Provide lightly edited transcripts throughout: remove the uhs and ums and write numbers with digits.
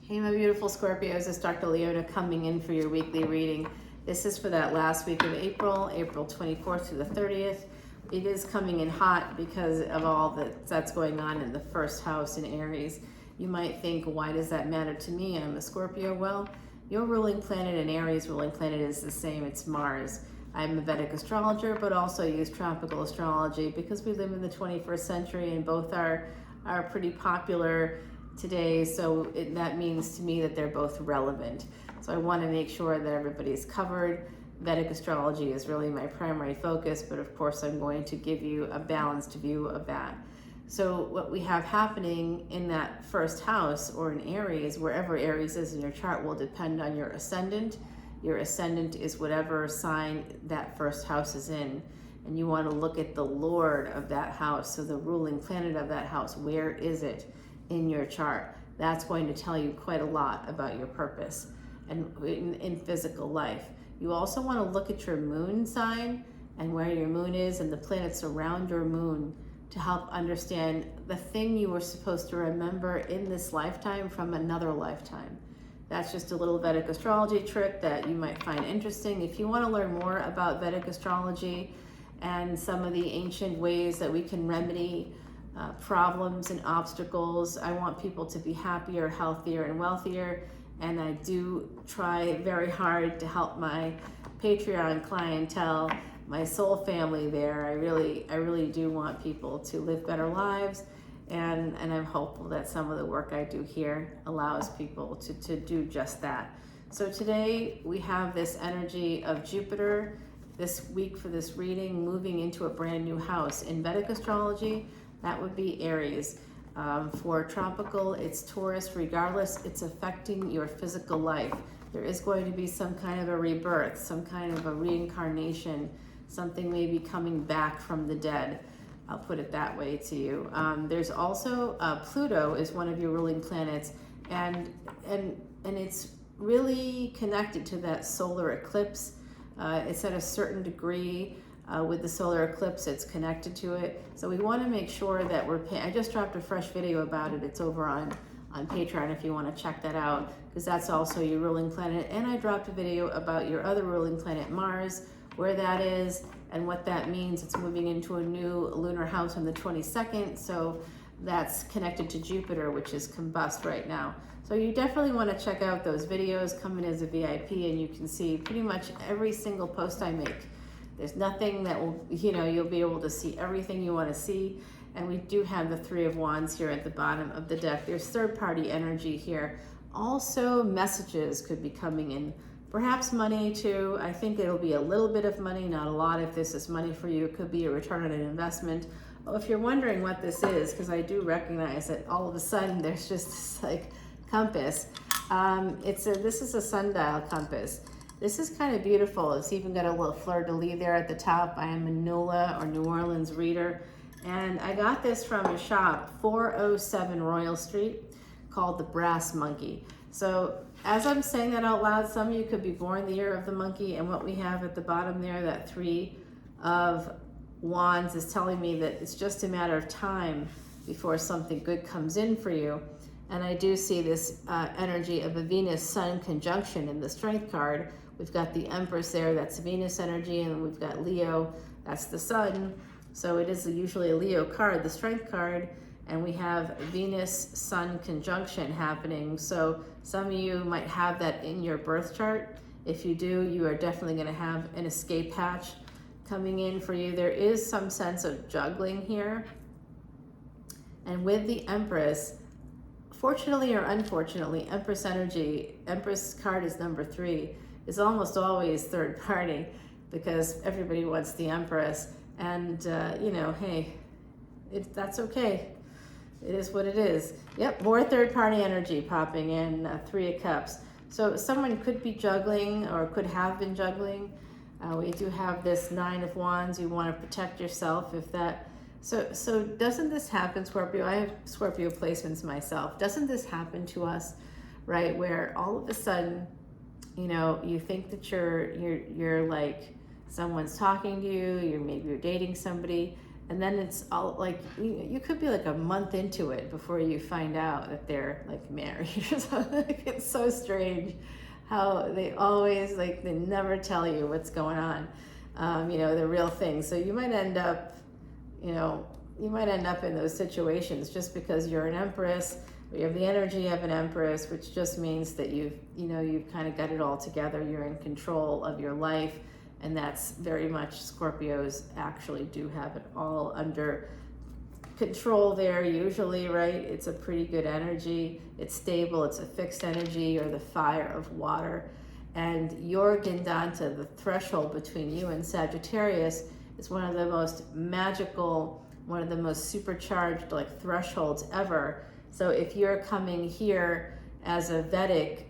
Hey, my beautiful Scorpios, it's Dr. Leona coming in for your weekly reading. This is for that last week of April, April 24th through the 30th. It is coming in hot because of all that's going on in the first house in Aries. You might think, why does that matter to me? I'm a Scorpio. Well, your ruling planet and Aries ruling planet is the same. It's Mars. I'm a Vedic astrologer, but also use tropical astrology because we live in the 21st century and both are pretty popular today, so that means to me that they're both relevant. So I want to make sure that everybody's covered. Vedic astrology is really my primary focus, but of course I'm going to give you a balanced view of that. So what we have happening in that first house or in Aries, wherever Aries is in your chart, will depend on your ascendant. Your ascendant is whatever sign that first house is in. And you want to look at the Lord of that house, so the ruling planet of that house. Where is it in your chart? That's going to tell you quite a lot about your purpose and in physical life. You also want to look at your moon sign and where your moon is and the planets around your moon to help understand the thing you were supposed to remember in this lifetime from another lifetime. That's just a little Vedic astrology trick that you might find interesting. If you want to learn more about Vedic astrology and some of the ancient ways that we can remedy problems and obstacles, I want people to be happier, healthier, and wealthier. And I do try very hard to help my Patreon clientele, my soul family there. I really do want people to live better lives. And I'm hopeful that some of the work I do here allows people to do just that. So today we have this energy of Jupiter this week for this reading, moving into a brand new house. In Vedic astrology, that would be Aries. For tropical, it's Taurus. Regardless, it's affecting your physical life. There is going to be some kind of a rebirth, some kind of a reincarnation, something maybe coming back from the dead. I'll put it that way to you. There's also Pluto is one of your ruling planets, and it's really connected to that solar eclipse. It's at a certain degree. With the solar eclipse, it's connected to it. So we want to make sure that we're paying. I just dropped a fresh video about it. It's over on Patreon if you want to check that out, because that's also your ruling planet. And I dropped a video about your other ruling planet, Mars, where that is and what that means. It's moving into a new lunar house on the 22nd. So that's connected to Jupiter, which is combust right now. So you definitely want to check out those videos. Come in as a VIP and you can see pretty much every single post I make. There's nothing that will, you'll be able to see everything you want to see. And we do have the Three of Wands here at the bottom of the deck. There's third-party energy here. Also, messages could be coming in. Perhaps money too. I think it'll be a little bit of money, not a lot. If this is money for you, it could be a return on an investment. Well, if you're wondering what this is, because I do recognize that all of a sudden there's just this like compass. This is a sundial compass. This is kind of beautiful. It's even got a little fleur-de-lis there at the top. I am a NOLA or New Orleans reader. And I got this from a shop, 407 Royal Street, called the Brass Monkey. So as I'm saying that out loud, some of you could be born the year of the monkey. And what we have at the bottom there, that Three of Wands, is telling me that it's just a matter of time before something good comes in for you. And I do see this energy of a Venus-Sun conjunction in the Strength card. We've got the Empress there, that's Venus energy, and we've got Leo, that's the Sun. So it is usually a Leo card, the Strength card, and we have Venus-Sun conjunction happening. So some of you might have that in your birth chart. If you do, you are definitely going to have an escape hatch coming in for you. There is some sense of juggling here. And with the Empress, fortunately or unfortunately, Empress energy, Empress card is number 3, is almost always third party because everybody wants the Empress. And, hey, that's okay. It is what it is. Yep, more third party energy popping in, 3 of Cups. So someone could be juggling or could have been juggling. We do have this 9 of Wands. You want to protect yourself if that. So doesn't this happen, Scorpio? I have Scorpio placements myself. Doesn't this happen to us, right? Where all of a sudden, you think that you're like someone's talking to you, maybe you're dating somebody, And then it's all like, you could be like a month into it before you find out that they're like married or something. It's so strange how they always, like, they never tell you what's going on, the real thing. So you might end up, in those situations just because you're an empress. You have the energy of an empress, which just means that you've kind of got it all together. You're in control of your life. And that's very much, Scorpios actually do have it all under control there usually, right? It's a pretty good energy. It's stable. It's a fixed energy, or the fire of water. And your Gandanta, the threshold between you and Sagittarius, is one of the most magical, one of the most supercharged like thresholds ever. So if you're coming here as a Vedic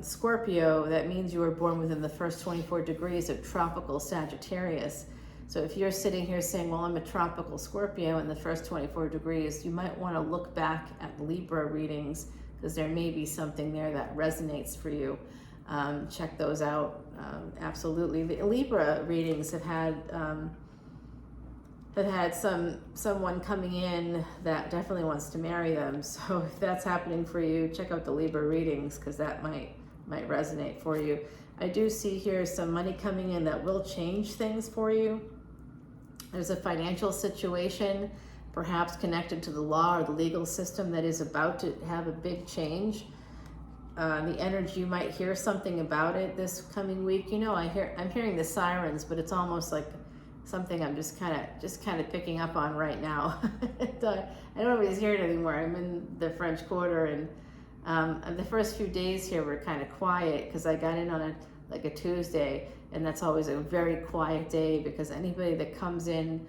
Scorpio, that means you were born within the first 24 degrees of tropical Sagittarius. So if you're sitting here saying, well, I'm a tropical Scorpio in the first 24 degrees, you might want to look back at Libra readings, because there may be something there that resonates for you. Check those out. Absolutely. The Libra readings have had someone coming in that definitely wants to marry them. So if that's happening for you, check out the Libra readings, because that might resonate for you. I do see here some money coming in that will change things for you. There's a financial situation, perhaps connected to the law or the legal system, that is about to have a big change. The energy, you might hear something about it this coming week. I'm hearing the sirens, but it's almost like something I'm just kind of picking up on right now. I don't always hear it anymore. I'm in the French Quarter, and the first few days here were kind of quiet because I got in on a Tuesday, and that's always a very quiet day, because anybody that comes in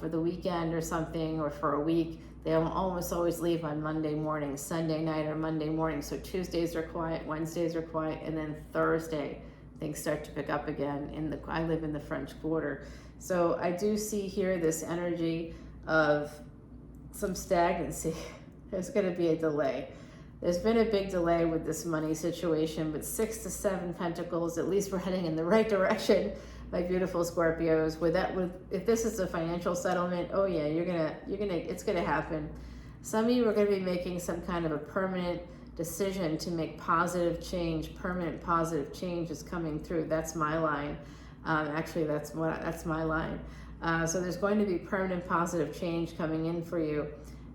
for the weekend or something, or for a week, they almost always leave on Monday morning, Sunday night or Monday morning. So Tuesdays are quiet, Wednesdays are quiet, and then Thursday things start to pick up again. I live in the French Quarter. So I do see here this energy of some stagnancy. There's going to be a delay. There's been a big delay with this money situation, but 6 to 7 Pentacles, at least we're heading in the right direction, my beautiful Scorpios. If this is a financial settlement, oh yeah, it's gonna happen. Some of you are gonna be making some kind of a permanent decision to make positive change. Permanent positive change is coming through. That's my line. Actually, that's my line. So there's going to be permanent positive change coming in for you.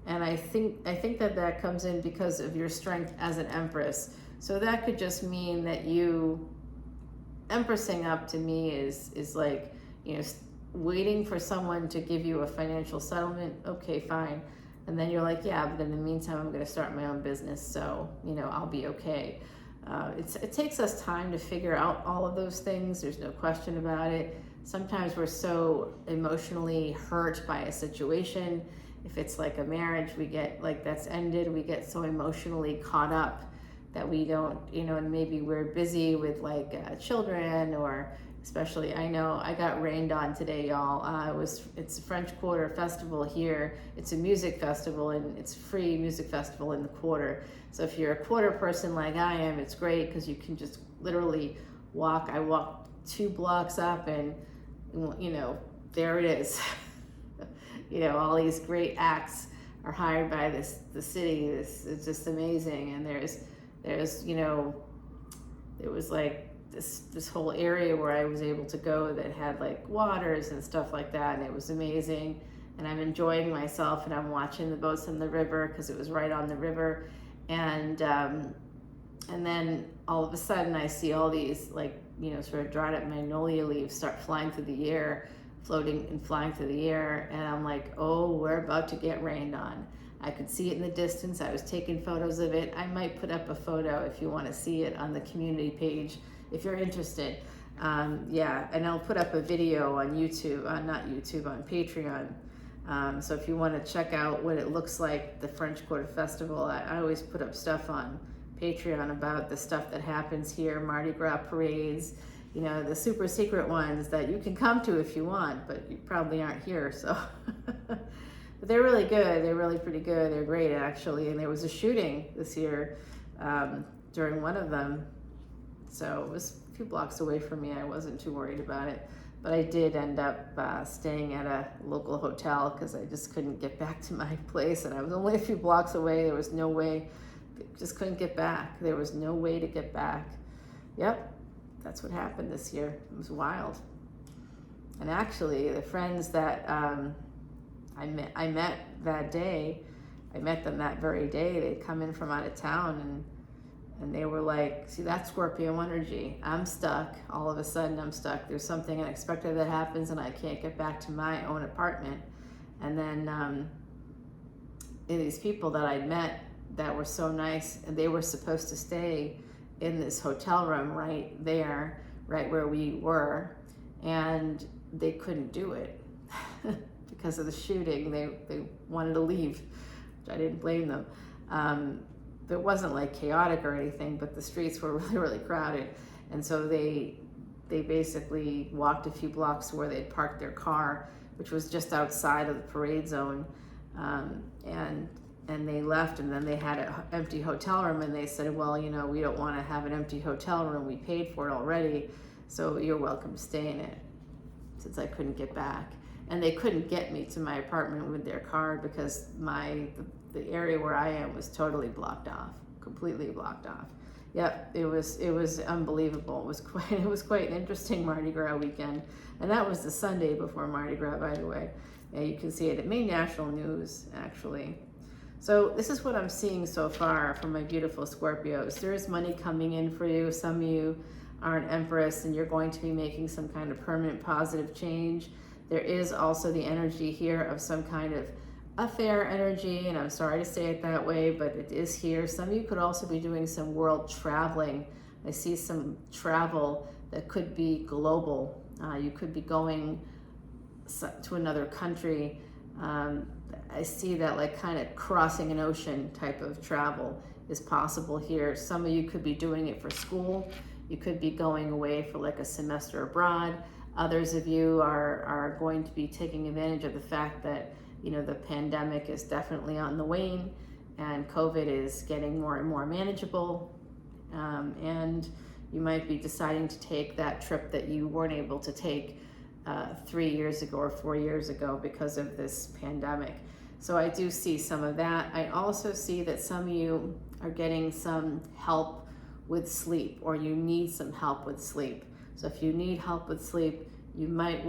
And I think that comes in because of your strength as an Empress. So that could just mean that you, Empressing up to me is like, waiting for someone to give you a financial settlement. Okay, fine. And then you're like, yeah, but in the meantime, I'm going to start my own business. So, I'll be okay. It takes us time to figure out all of those things. There's no question about it. Sometimes we're so emotionally hurt by a situation. If it's like a marriage, we get that's ended, we get so emotionally caught up that we don't, and maybe we're busy with children, or especially, I know I got rained on today, y'all. It's a French Quarter festival here. It's a music festival, and it's free music festival in the Quarter. So if you're a Quarter person like I am, it's great because you can just literally walk. I walked 2 blocks up, and there it is. All these great acts are hired by the city. It's just amazing. And there was this whole area where I was able to go that had waters and stuff like that, and it was amazing. And I'm enjoying myself, and I'm watching the boats in the river because it was right on the river. And then all of a sudden I see all these sort of dried up magnolia leaves start flying through the air, floating and flying through the air, and I'm like, oh, we're about to get rained on. I could see it in the distance. I was taking photos of it. I might put up a photo if you want to see it on the community page if you're interested. And I'll put up a video on YouTube, not YouTube, on Patreon. So if you want to check out what it looks like, the French Quarter Festival, I always put up stuff on Patreon about the stuff that happens here, Mardi Gras parades, the super secret ones that you can come to if you want, but you probably aren't here, so. But they're really good. They're really pretty good. They're great, actually. And there was a shooting this year during one of them. So it was a few blocks away from me. I wasn't too worried about it. But I did end up staying at a local hotel because I just couldn't get back to my place, and I was only a few blocks away. There was no way, just couldn't get back. There was no way to get back. Yep, that's what happened this year. It was wild. And actually, the friends that I met that day, I met them that very day. They'd come in from out of town, and they were like, see, that's Scorpio energy. I'm stuck. All of a sudden, I'm stuck. There's something unexpected that happens, and I can't get back to my own apartment. And then these people that I'd met that were so nice, and they were supposed to stay in this hotel room right there, right where we were, and they couldn't do it because of the shooting. They wanted to leave, which I didn't blame them. It wasn't like chaotic or anything, but the streets were really, really crowded. And so they basically walked a few blocks to where they'd parked their car, which was just outside of the parade zone. And they left, and then they had an empty hotel room, and they said, well, you know, we don't want to have an empty hotel room. We paid for it already, so you're welcome to stay in it, since I couldn't get back. And they couldn't get me to my apartment with their car because the area where I am was totally blocked off, completely blocked off. Yep, it was unbelievable. It was quite an interesting Mardi Gras weekend, and that was the Sunday before Mardi Gras, by the way. Yeah, you can see it. It made national news, actually. So this is what I'm seeing so far from my beautiful Scorpios. There is money coming in for you. Some of you are an Empress, and you're going to be making some kind of permanent positive change. There is also the energy here of some kind of affair energy, and I'm sorry to say it that way, but it is here. Some of you could also be doing some world traveling. I see some travel that could be global. You could be going to another country. I see that like kind of crossing an ocean type of travel is possible here. Some of you could be doing it for school. You could be going away for like a semester abroad. Others of you are going to be taking advantage of the fact that, you know, the pandemic is definitely on the wane, and COVID is getting more and more manageable. And you might be deciding to take that trip that you weren't able to take 3 years ago or 4 years ago because of this pandemic. So I do see some of that. I also see that some of you are getting some help with sleep, or you need some help with sleep. So if you need help with sleep, you might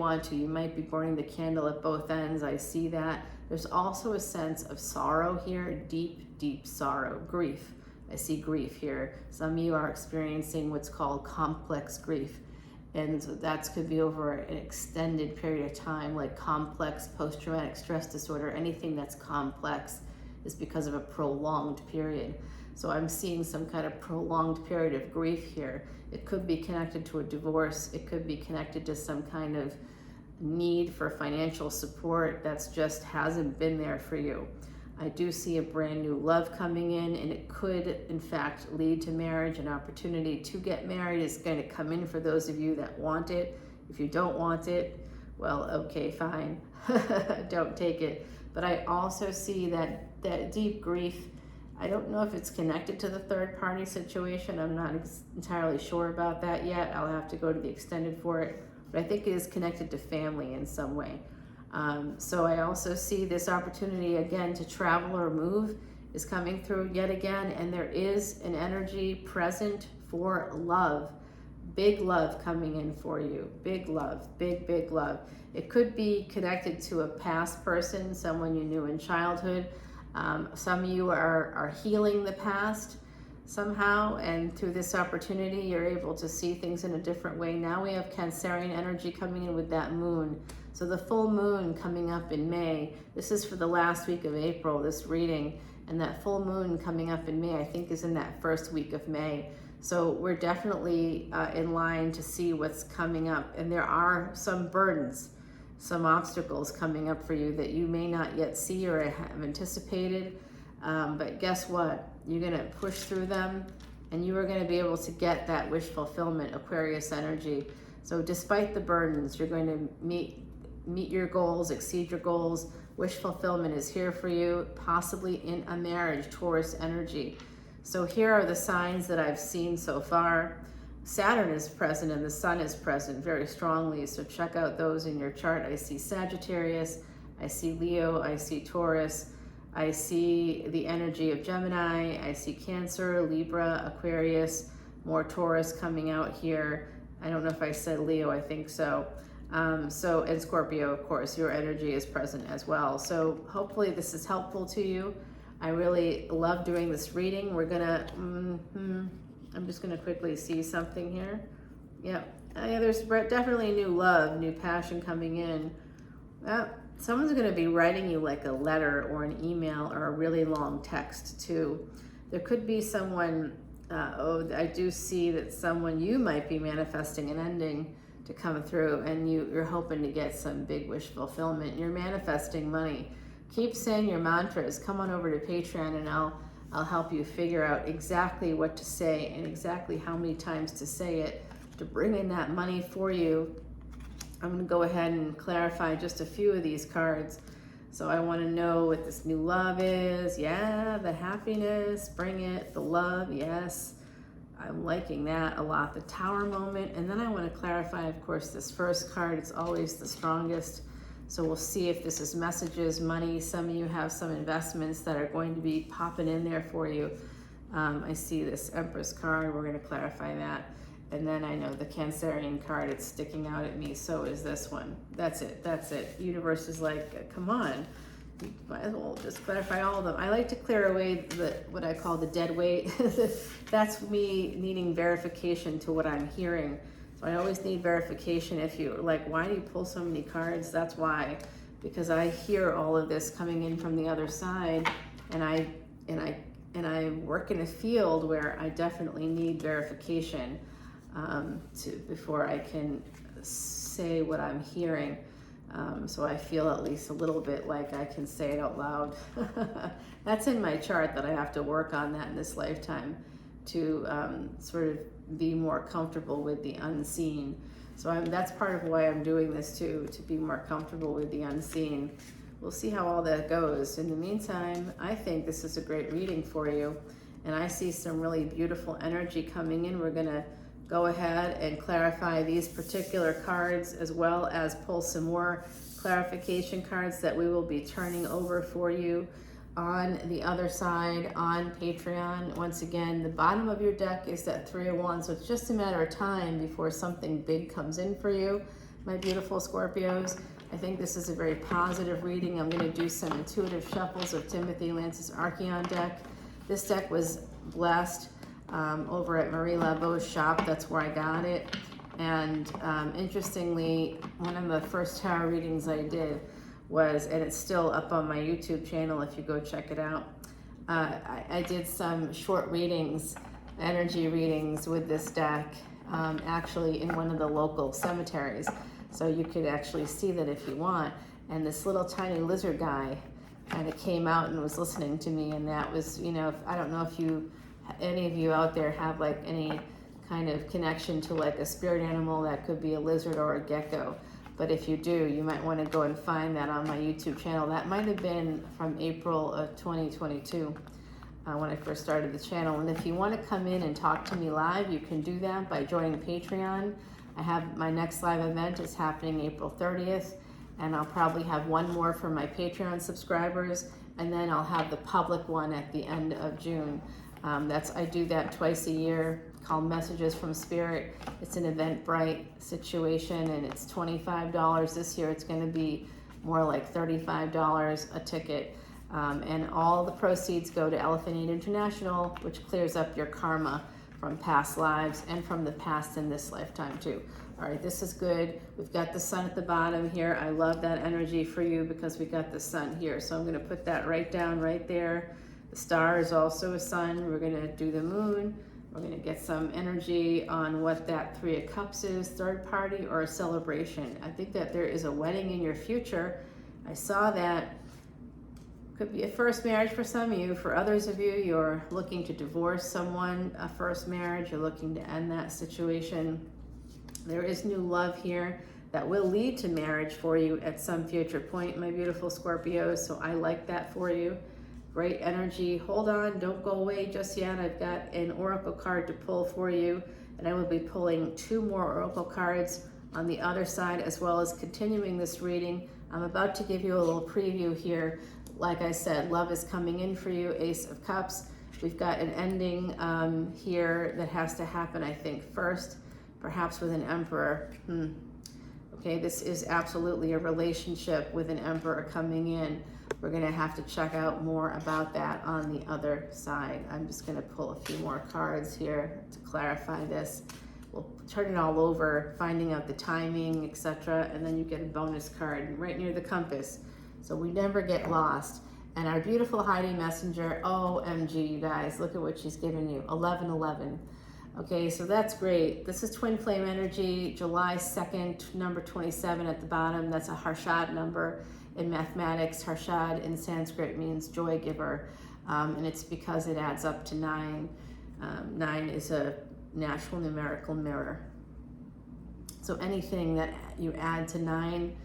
be burning the candle at both ends. I see that. There's also a sense of sorrow here, deep, deep sorrow, grief. I see grief here. Some of you are experiencing what's called complex grief. And so that could be over an extended period of time, like complex post-traumatic stress disorder. Anything that's complex is because of a prolonged period. So I'm seeing some kind of prolonged period of grief here. It could be connected to a divorce. It could be connected to some kind of need for financial support that's just hasn't been there for you. I do see a brand new love coming in, and it could, in fact, lead to marriage. An opportunity to get married is going to come in for those of you that want it. If you don't want it, well, okay, fine. Don't take it. But I also see that deep grief. I don't know if it's connected to the third party situation. I'm not entirely sure about that yet. I'll have to go to the extended for it. But I think it is connected to family in some way. So I also see this opportunity again to travel or move is coming through yet again, and there is an energy present for love. Big love coming in for you. Big love, big, big love. It could be connected to a past person, someone you knew in childhood. Some of you are healing the past somehow, and through this opportunity, you're able to see things in a different way. Now we have Cancerian energy coming in with that moon. So the full moon coming up in May, this is for the last week of April, this reading, and that full moon coming up in May, I think is in that first week of May. So we're definitely in line to see what's coming up. And there are some burdens, some obstacles coming up for you that you may not yet see or have anticipated. But guess what? You're going to push through them, and you are going to be able to get that wish fulfillment, Aquarius energy. So despite the burdens, you're going to meet your goals, exceed your goals. Wish fulfillment is here for you, possibly in a marriage, Taurus energy. So here are the signs that I've seen so far. Saturn is present and the Sun is present very strongly, so check out those in your chart. I see Sagittarius, I see Leo, I see Taurus, I see the energy of Gemini, I see Cancer, Libra, Aquarius, more Taurus coming out here. I don't know if I said Leo, I think so. And Scorpio, of course, your energy is present as well. So hopefully this is helpful to you. I really love doing this reading. We're gonna, I'm just gonna quickly see something here. Yep, yeah, there's definitely new love, new passion coming in. Someone's gonna be writing you like a letter or an email or a really long text too. There could be someone, I do see that someone, you might be manifesting an ending to come through, and you're hoping to get some big wish fulfillment. You're manifesting money. Keep saying your mantras. Come on over to Patreon and I'll help you figure out exactly what to say and exactly how many times to say it to bring in that money for you. I'm going to go ahead and clarify just a few of these cards. So I want to know what this new love is. Yeah, the happiness, bring it. The love, yes. I'm liking that a lot. The Tower moment. And then I want to clarify, of course, this first card. It's always the strongest. So we'll see if this is messages, money. Some of you have some investments that are going to be popping in there for you. I see this Empress card. We're going to clarify that. And then I know the Cancerian card, it's sticking out at me. So is this one. That's it. That's it. Universe is like, come on. You might as well just clarify all of them. I like to clear away what I call the dead weight. That's me needing verification to what I'm hearing. So I always need verification. If you're like, why do you pull so many cards? That's why. Because I hear all of this coming in from the other side, and I work in a field where I definitely need verification before I can say what I'm hearing. So I feel at least a little bit like I can say it out loud. That's in my chart that I have to work on that in this lifetime to sort of be more comfortable with the unseen. So that's part of why I'm doing this too, to be more comfortable with the unseen. We'll see how all that goes. In the meantime, I think this is a great reading for you, and I see some really beautiful energy coming in. We're gonna go ahead and clarify these particular cards, as well as pull some more clarification cards that we will be turning over for you on the other side on Patreon. Once again, the bottom of your deck is that 3 of Wands, so it's just a matter of time before something big comes in for you, my beautiful Scorpios. I think this is a very positive reading. I'm going to do some intuitive shuffles of Timothy Lance's Archeon deck. This deck was blessed over at Marie Laveau's shop. That's where I got it. And interestingly, one of the first tarot readings I did was, and it's still up on my YouTube channel if you go check it out, I did some short readings, energy readings with this deck, actually in one of the local cemeteries. So you could actually see that if you want. And this little tiny lizard guy kind of came out and was listening to me, and that was, you know, I don't know if any of you out there have like any kind of connection to like a spirit animal that could be a lizard or a gecko. But if you do, you might want to go and find that on my YouTube channel. That might have been from April of 2022 when I first started the channel. And if you want to come in and talk to me live, you can do that by joining Patreon. I have my next live event is happening April 30th, and I'll probably have one more for my Patreon subscribers, and then I'll have the public one at the end of June. I do that twice a year, called Messages from Spirit. It's an Eventbrite situation, and it's $25. This year it's going to be more like $35 a ticket. And all the proceeds go to Elephant Aid International, which clears up your karma from past lives and from the past in this lifetime too. All right, this is good. We've got the sun at the bottom here. I love that energy for you because we got the sun here. So I'm going to put that right down right there. The star is also a sun. We're going to do the moon. We're going to get some energy on what that 3 of Cups is, third party or a celebration. I think that there is a wedding in your future. I saw that. Could be a first marriage for some of you. For others of you, you're looking to divorce someone, a first marriage. You're looking to end that situation. There is new love here that will lead to marriage for you at some future point, my beautiful Scorpios. So I like that for you. Great energy. Hold on, don't go away just yet. I've got an oracle card to pull for you, and I will be pulling 2 more oracle cards on the other side, as well as continuing this reading. I'm about to give you a little preview here. Like I said, love is coming in for you, Ace of Cups. We've got an ending here that has to happen, I think, first, perhaps with an Emperor. Okay, this is absolutely a relationship with an Emperor coming in. We're gonna have to check out more about that on the other side. I'm just gonna pull a few more cards here to clarify this. We'll turn it all over, finding out the timing, etc. And then you get a bonus card right near the compass. So we never get lost. And our beautiful Heidi Messenger, OMG, you guys, look at what she's given you, 1111. Okay, so that's great. This is twin flame energy, July 2nd, number 27 at the bottom. That's a Harshad number in mathematics. Harshad in Sanskrit means joy giver, and it's because it adds up to 9. 9 is a natural numerical mirror. So anything that you add to 9,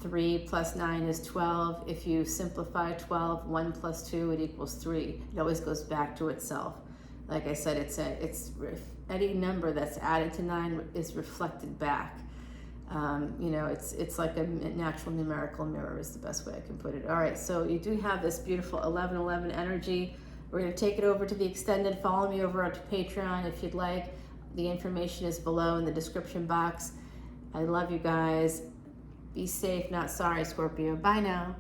3 plus 9 is 12. If you simplify 12, 1 plus 2, it equals 3. It always goes back to itself. Like I said, any number that's added to 9 is reflected back. You know, it's like a natural numerical mirror is the best way I can put it. All right, so you do have this beautiful 1111 energy. We're going to take it over to the extended. Follow me over to Patreon if you'd like. The information is below in the description box. I love you guys. Be safe, not sorry, Scorpio. Bye now.